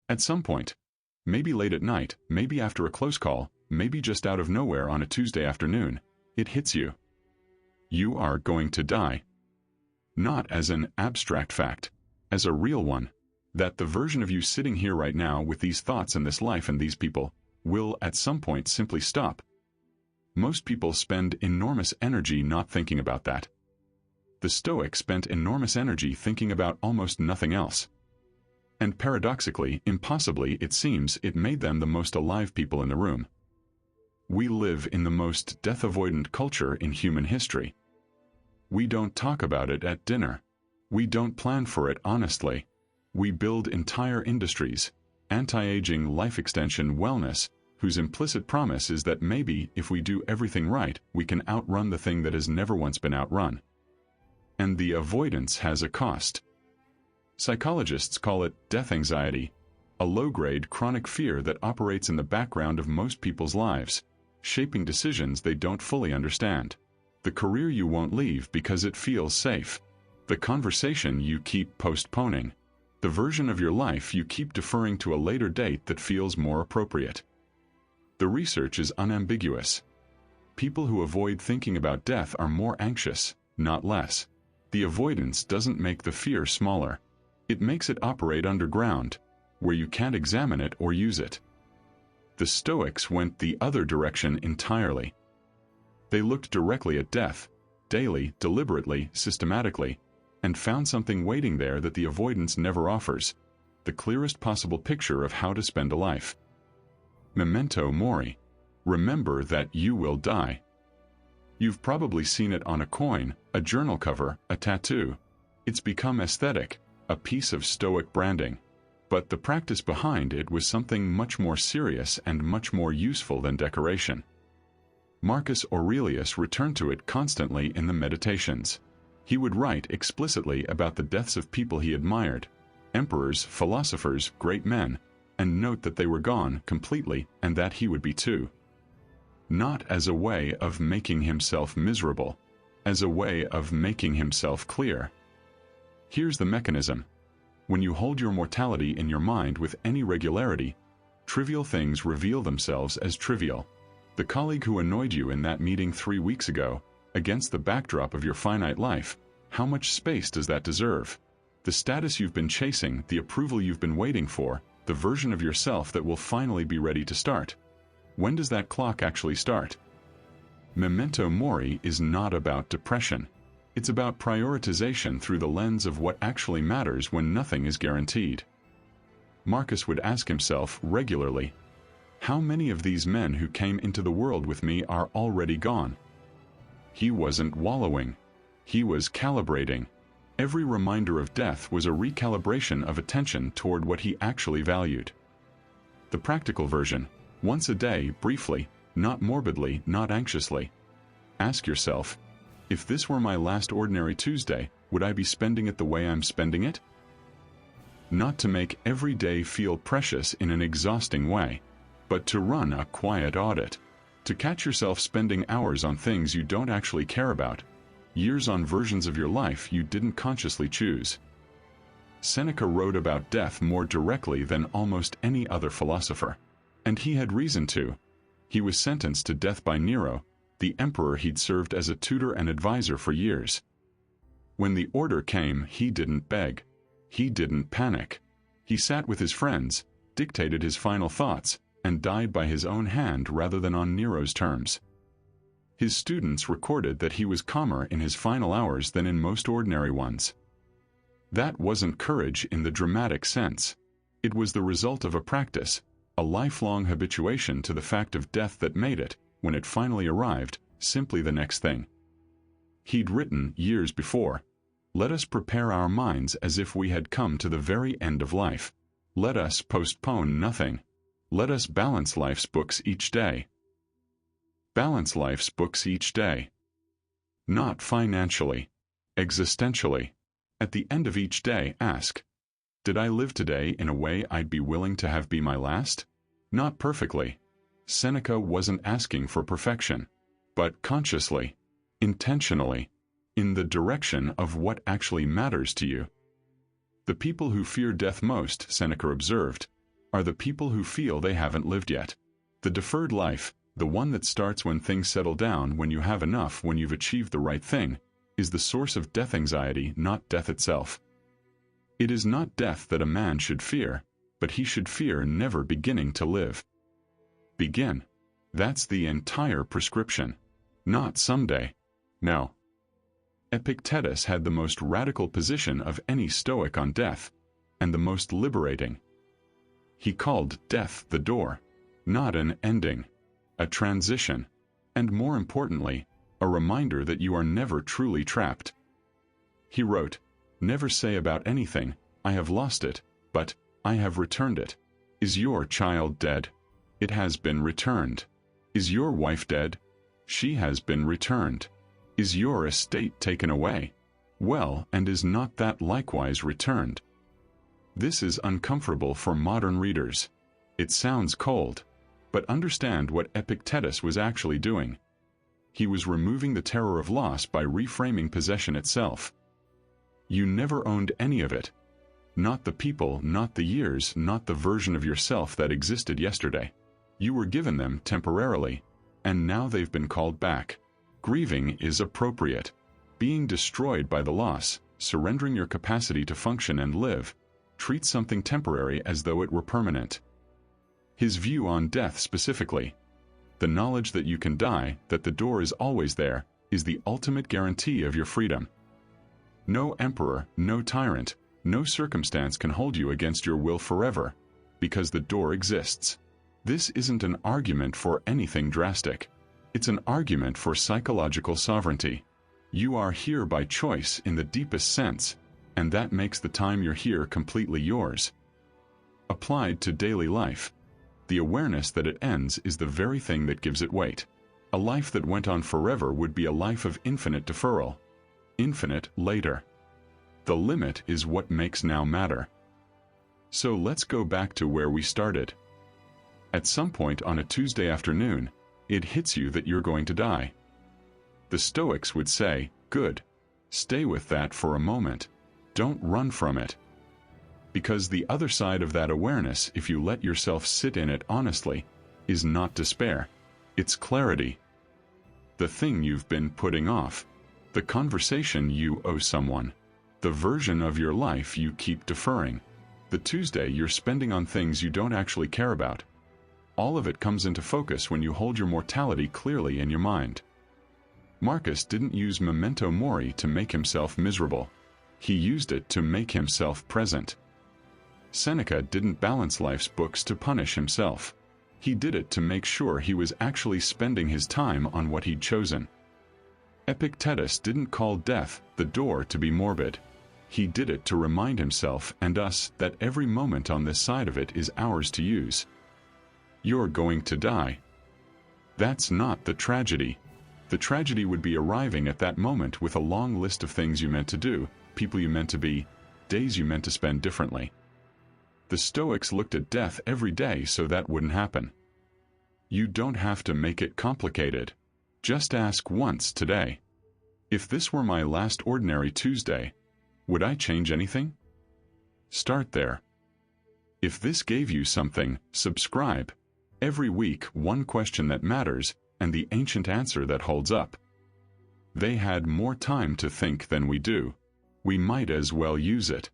At some point, maybe late at night, maybe after a close call, maybe just out of nowhere on a Tuesday afternoon, it hits you. You are going to die. Not as an abstract fact, as a real one, that the version of you sitting here right now with these thoughts and this life and these people will at some point simply stop. Most people spend enormous energy not thinking about that. The Stoics spent enormous energy thinking about almost nothing else. And paradoxically, impossibly, it seems, it made them the most alive people in the room. We live in the most death-avoidant culture in human history. We don't talk about it at dinner. We don't plan for it honestly. We build entire industries, anti-aging, life extension, wellness, whose implicit promise is that maybe, if we do everything right, we can outrun the thing that has never once been outrun. And the avoidance has a cost. Psychologists call it death anxiety, a low-grade chronic fear that operates in the background of most people's lives, shaping decisions they don't fully understand. The career you won't leave because it feels safe. The conversation you keep postponing. The version of your life you keep deferring to a later date that feels more appropriate. The research is unambiguous. People who avoid thinking about death are more anxious, not less. The avoidance doesn't make the fear smaller. It makes it operate underground, where you can't examine it or use it. The Stoics went the other direction entirely. They looked directly at death, daily, deliberately, systematically, and found something waiting there that the avoidance never offers, the clearest possible picture of how to spend a life. Memento Mori. Remember that you will die. You've probably seen it on a coin, a journal cover, a tattoo. It's become aesthetic, a piece of Stoic branding. But the practice behind it was something much more serious and much more useful than decoration. Marcus Aurelius returned to it constantly in the Meditations. He would write explicitly about the deaths of people he admired, emperors, philosophers, great men, and note that they were gone completely and that he would be too. Not as a way of making himself miserable, as a way of making himself clear. Here's the mechanism. When you hold your mortality in your mind with any regularity, trivial things reveal themselves as trivial. The colleague who annoyed you in that meeting 3 weeks ago, against the backdrop of your finite life, how much space does that deserve? The status you've been chasing, the approval you've been waiting for, the version of yourself that will finally be ready to start. When does that clock actually start? Memento Mori is not about depression. It's about prioritization through the lens of what actually matters when nothing is guaranteed. Marcus would ask himself regularly, how many of these men who came into the world with me are already gone? He wasn't wallowing. He was calibrating. Every reminder of death was a recalibration of attention toward what he actually valued. The practical version, once a day, briefly, not morbidly, not anxiously. Ask yourself, if this were my last ordinary Tuesday, would I be spending it the way I'm spending it? Not to make every day feel precious in an exhausting way, but to run a quiet audit. To catch yourself spending hours on things you don't actually care about, years on versions of your life you didn't consciously choose. Seneca wrote about death more directly than almost any other philosopher. And he had reason to. He was sentenced to death by Nero, the emperor he'd served as a tutor and advisor for years. When the order came, he didn't beg. He didn't panic. He sat with his friends, dictated his final thoughts, and died by his own hand rather than on Nero's terms. His students recorded that he was calmer in his final hours than in most ordinary ones. That wasn't courage in the dramatic sense. It was the result of a practice, a lifelong habituation to the fact of death that made it, when it finally arrived, simply the next thing. He'd written, years before, "Let us prepare our minds as if we had come to the very end of life. Let us postpone nothing. Let us balance life's books each day." Balance life's books each day. Not financially, existentially. At the end of each day, ask, did I live today in a way I'd be willing to have be my last? Not perfectly. Seneca wasn't asking for perfection, but consciously, intentionally, in the direction of what actually matters to you. The people who fear death most, Seneca observed, are the people who feel they haven't lived yet. The deferred life, the one that starts when things settle down, when you have enough, when you've achieved the right thing, is the source of death anxiety, not death itself. It is not death that a man should fear, but he should fear never beginning to live. Begin. That's the entire prescription. Not someday. No. Epictetus had the most radical position of any Stoic on death, and the most liberating. He called death the door, not an ending, a transition, and more importantly, a reminder that you are never truly trapped. He wrote, "Never say about anything, 'I have lost it,' but 'I have returned it.' Is your child dead? It has been returned. Is your wife dead? She has been returned. Is your estate taken away? Well, and is not that likewise returned?" This is uncomfortable for modern readers. It sounds cold, but understand what Epictetus was actually doing. He was removing the terror of loss by reframing possession itself. You never owned any of it. Not the people, not the years, not the version of yourself that existed yesterday. You were given them temporarily, and now they've been called back. Grieving is appropriate. Being destroyed by the loss, surrendering your capacity to function and live, treat something temporary as though it were permanent. His view on death specifically, the knowledge that you can die, that the door is always there, is the ultimate guarantee of your freedom. No emperor, no tyrant, no circumstance can hold you against your will forever, because the door exists. This isn't an argument for anything drastic. It's an argument for psychological sovereignty. You are here by choice in the deepest sense, and that makes the time you're here completely yours. Applied to daily life, the awareness that it ends is the very thing that gives it weight. A life that went on forever would be a life of infinite deferral. Infinite later. The limit is what makes now matter. So let's go back to where we started. At some point on a Tuesday afternoon, it hits you that you're going to die. The Stoics would say, good, stay with that for a moment. Don't run from it. Because the other side of that awareness, if you let yourself sit in it honestly, is not despair. It's clarity. The thing you've been putting off. The conversation you owe someone. The version of your life you keep deferring. The Tuesday you're spending on things you don't actually care about. All of it comes into focus when you hold your mortality clearly in your mind. Marcus didn't use Memento Mori to make himself miserable. He used it to make himself present. Seneca didn't balance life's books to punish himself. He did it to make sure he was actually spending his time on what he'd chosen. Epictetus didn't call death the door to be morbid. He did it to remind himself and us that every moment on this side of it is ours to use. You're going to die. That's not the tragedy. The tragedy would be arriving at that moment with a long list of things you meant to do, people you meant to be, days you meant to spend differently. The Stoics looked at death every day so that wouldn't happen. You don't have to make it complicated. Just ask once today. If this were my last ordinary Tuesday, would I change anything? Start there. If this gave you something, subscribe. Every week, one question that matters, and the ancient answer that holds up. They had more time to think than we do. We might as well use it.